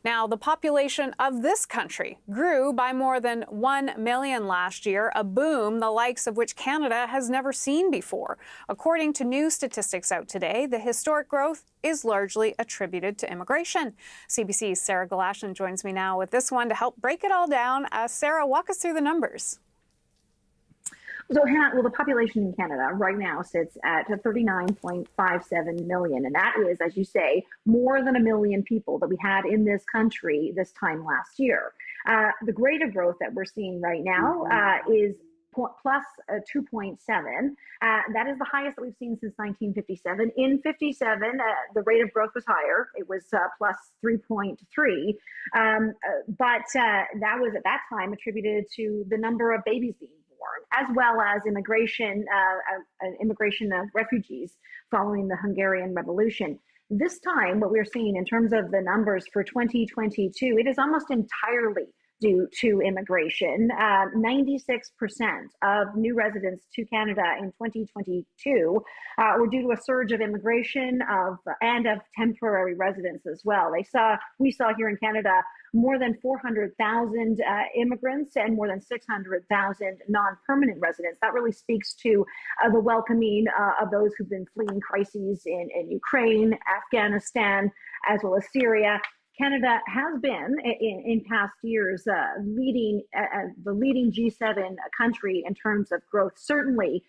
Now, the population of this country grew by more than 1 million last year, a boom the likes of which Canada has never seen before. According to new statistics out today, the historic growth is largely attributed to immigration. CBC's Sarah Galashan joins me now with this one to help break it all down. Sarah, walk us through the numbers. So, Hannah, the population in Canada right now sits at 39.57 million. And that is, as you say, more than a million people that we had in this country this time last year. The rate of growth that we're seeing right now is plus 2.7. That is the highest that we've seen since 1957. In 57, the rate of growth was higher. It was plus 3.3. But that was at that time attributed to the number of babies being born, as well as immigration of refugees following the Hungarian Revolution. This time, what we're seeing in terms of the numbers for 2022, it is almost entirely due to immigration. 96% of new residents to Canada in 2022 were due to a surge of immigration and of temporary residents as well. We saw here in Canada more than 400,000 immigrants and more than 600,000 non-permanent residents. That really speaks to the welcoming of those who've been fleeing crises in Ukraine, Afghanistan, as well as Syria. Canada has been, in past years, the leading G7 country in terms of growth. Certainly,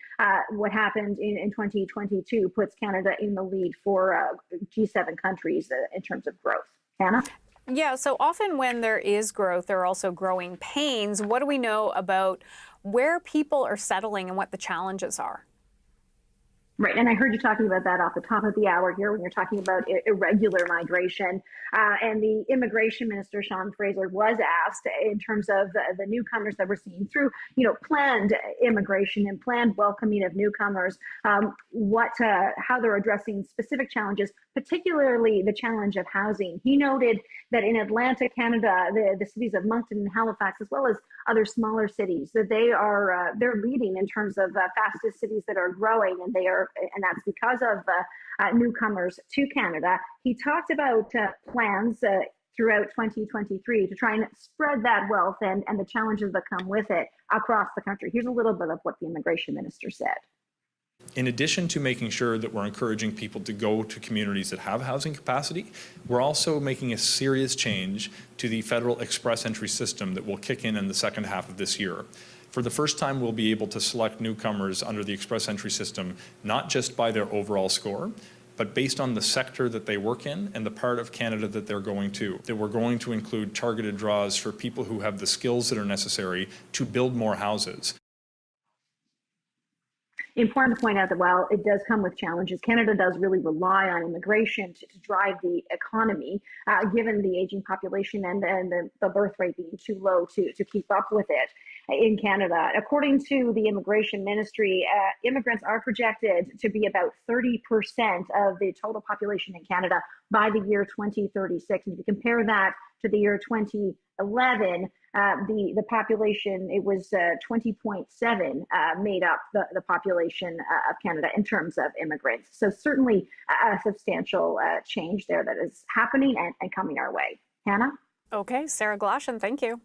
what happened in 2022 puts Canada in the lead for G7 countries in terms of growth. Hannah? Yeah, so often when there is growth, there are also growing pains. What do we know about where people are settling and what the challenges are? Right, and I heard you talking about that off the top of the hour here when you're talking about irregular migration. And the immigration minister, Sean Fraser, was asked in terms of the newcomers that we're seeing through, planned immigration and planned welcoming of newcomers, how they're addressing specific challenges, particularly the challenge of housing. He noted that in Atlantic, Canada, the cities of Moncton and Halifax, as well as other smaller cities, that they're leading in terms of fastest cities that are growing, and that's because of newcomers to Canada. He talked about plans throughout 2023 to try and spread that wealth and the challenges that come with it across the country. Here's a little bit of what the immigration minister said. In addition to making sure that we're encouraging people to go to communities that have housing capacity, we're also making a serious change to the federal express entry system that will kick in the second half of this year. For the first time, we'll be able to select newcomers under the express entry system, not just by their overall score, but based on the sector that they work in and the part of Canada that they're going to. That we're going to include targeted draws for people who have the skills that are necessary to build more houses. Important to point out that while it does come with challenges, Canada does really rely on immigration to drive the economy, given the aging population and the birth rate being too low to keep up with it in Canada. According to the immigration ministry, immigrants are projected to be about 30% of the total population in Canada by the year 2036. And if you compare that to the year 2011, the population, it was 20.7 made up the population of Canada in terms of immigrants. So certainly a substantial change there that is happening and coming our way. Hannah? Okay, Sarah Galashan, thank you.